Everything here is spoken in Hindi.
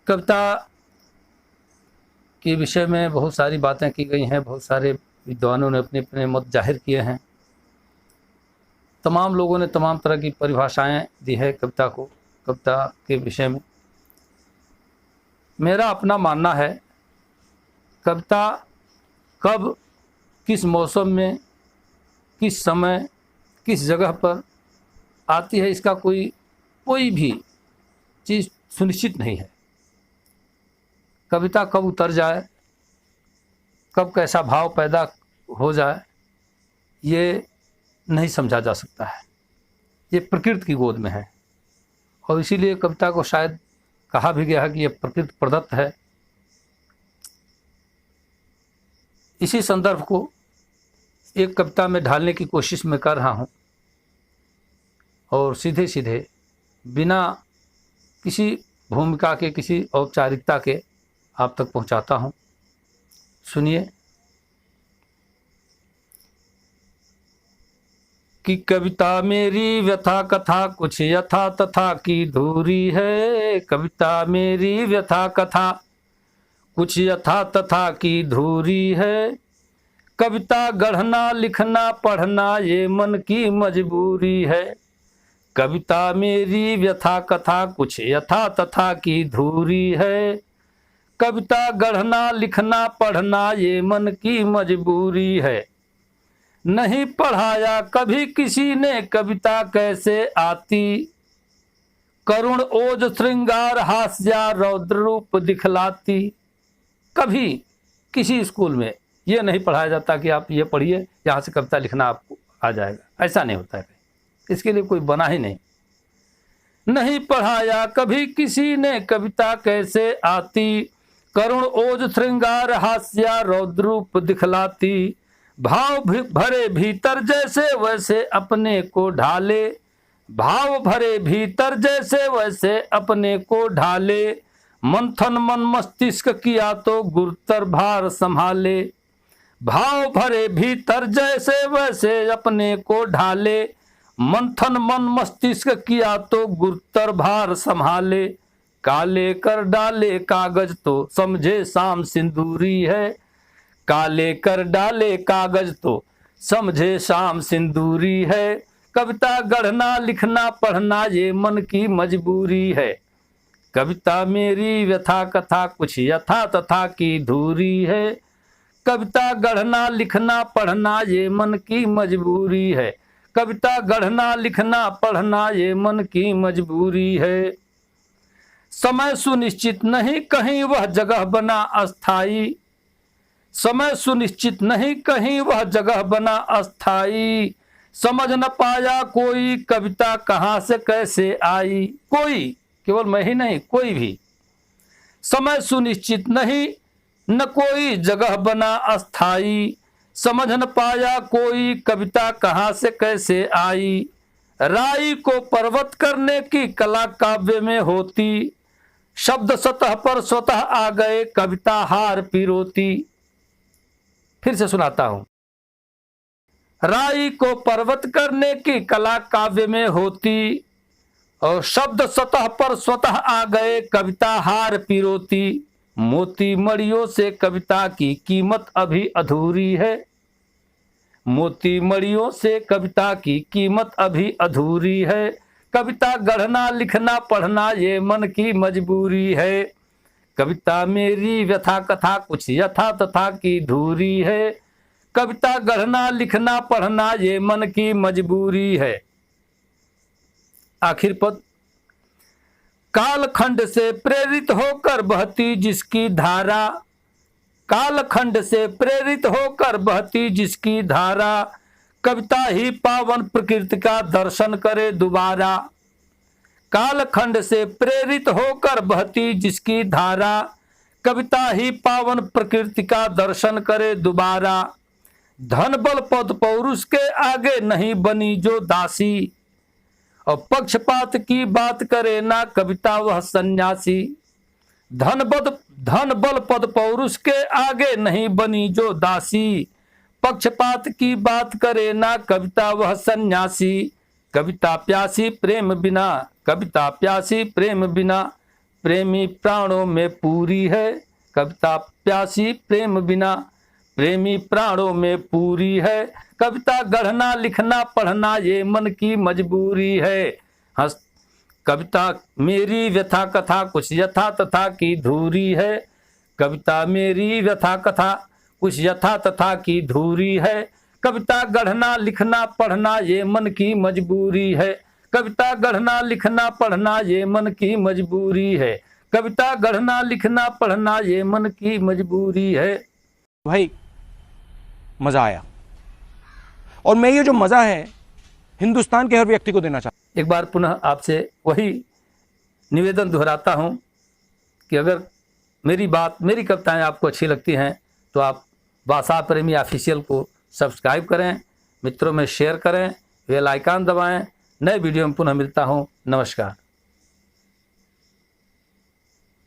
कविता के विषय में बहुत सारी बातें की गई हैं, बहुत सारे विद्वानों ने अपने अपने मत जाहिर किए हैं। तमाम लोगों ने तमाम तरह की परिभाषाएं दी है कविता को, कविता के विषय में। मेरा अपना मानना है कविता कब, किस मौसम में, किस समय, किस जगह पर आती है, इसका कोई भी चीज़ सुनिश्चित नहीं है। कविता कब उतर जाए, कब कैसा भाव पैदा हो जाए, ये नहीं समझा जा सकता है। ये प्रकृति की गोद में है और इसीलिए कविता को शायद कहा भी गया है कि ये प्रकृति प्रदत्त है। इसी संदर्भ को एक कविता में ढालने की कोशिश मैं कर रहा हूँ और सीधे सीधे बिना किसी भूमिका के, किसी औपचारिकता के आप तक पहुँचाता हूँ। सुनिए कि कविता मेरी व्यथा कथा कुछ यथा तथा की धूरी है। कविता मेरी व्यथा कथा कुछ यथा तथा की धूरी है। कविता गढ़ना लिखना पढ़ना ये मन की मजबूरी है। कविता मेरी व्यथा कथा कुछ यथा तथा की धूरी है। कविता गढ़ना लिखना पढ़ना ये मन की मजबूरी है। नहीं पढ़ाया कभी किसी ने कविता कैसे आती। करुण ओज श्रृंगार हास्या रौद्र रूप दिखलाती। कभी किसी स्कूल में ये नहीं पढ़ाया जाता कि आप ये पढ़िए, यहाँ से कविता लिखना आपको आ जाएगा। ऐसा नहीं होता है, इसके लिए कोई बना ही नहीं। नहीं पढ़ाया कभी किसी ने कविता कैसे आती। करुण ओज श्रृंगार हास्या रौद्र रूप दिखलाती। भाव भरे भीतर जैसे वैसे अपने को ढाले। भाव भरे भीतर जैसे वैसे अपने को ढाले। मंथन मन मस्तिष्क किया तो गुरुतर भार संभाले। भाव भरे भीतर जैसे वैसे अपने को ढाले। मंथन मन मस्तिष्क किया तो गुरुतर भार संभाले। काले कर डाले कागज तो समझे शाम सिंदूरी है। काले कर डाले कागज तो समझे शाम सिंदूरी है। कविता गढ़ना लिखना पढ़ना ये मन की मजबूरी है। कविता मेरी व्यथा कथा कुछ यथा तथा की धूरी है। कविता गढ़ना लिखना पढ़ना ये मन की मजबूरी है। कविता गढ़ना लिखना पढ़ना ये मन की मजबूरी है। समय सुनिश्चित नहीं कहीं वह जगह बना अस्थाई। समय सुनिश्चित नहीं कहीं वह जगह बना अस्थाई। समझ न पाया कोई कविता कहाँ से कैसे आई। कोई, केवल मैं ही नहीं, कोई भी। समय सुनिश्चित नहीं न कोई जगह बना अस्थाई। समझ न पाया कोई कविता कहाँ से कैसे आई। राई को पर्वत करने की कला काव्य में होती। शब्द सतह पर स्वतः आ गए कविता हार पिरोती। फिर से सुनाता हूं। राई को पर्वत करने की कला काव्य में होती और शब्द सतह पर स्वतः आ गए कविता हार पिरोती। मोती मड़ियों से कविता की कीमत अभी अधूरी है। मोती मड़ियों से कविता की कीमत अभी अधूरी है। कविता गढ़ना लिखना पढ़ना ये मन की मजबूरी है। कविता मेरी व्यथा कथा कुछ यथा तथा की धूरी है। कविता गढ़ना लिखना पढ़ना ये मन की मजबूरी है। आखिर पद। कालखंड से प्रेरित होकर बहती जिसकी धारा। कालखंड से प्रेरित होकर बहती जिसकी धारा। कविता ही पावन प्रकृति का दर्शन करे दोबारा। कालखंड से प्रेरित होकर बहती जिसकी धारा। कविता ही पावन प्रकृति का दर्शन करे दोबारा। धन बल पद पौरुष के आगे नहीं बनी जो दासी। और पक्षपात की बात करे ना कविता वह सन्यासी। धन बल पद पौरुष के आगे नहीं बनी जो दासी। पक्षपात की बात करे ना कविता वह सन्यासी। कविता प्यासी प्रेम बिना, कविता प्यासी प्रेम बिना। प्रेमी प्राणों में पूरी है, कविता प्यासी प्रेम बिना, प्रेमी प्राणों में पूरी है, कविता गढ़ना लिखना पढ़ना ये मन की मजबूरी है। हंस कविता मेरी व्यथा कथा कुछ यथा तथा की धूरी है, कविता मेरी व्यथा कथा कुछ यथा तथा की धूरी है, कविता गढ़ना लिखना पढ़ना ये मन की मजबूरी है, कविता गढ़ना लिखना पढ़ना ये मन की मजबूरी है, कविता गढ़ना लिखना पढ़ना ये मन की मजबूरी है। भाई मजा आया, और मैं ये जो मजा है हिंदुस्तान के हर व्यक्ति को देना चाहता हूं। एक बार पुनः आपसे वही निवेदन दोहराता हूं कि अगर मेरी बात, मेरी कविताएं आपको अच्छी लगती हैं तो आप भाषा प्रेमी ऑफिशियल को सब्सक्राइब करें, मित्रों में शेयर करें, बेल आइकन दबाएं। नए वीडियो में पुनः मिलता हूं। नमस्कार।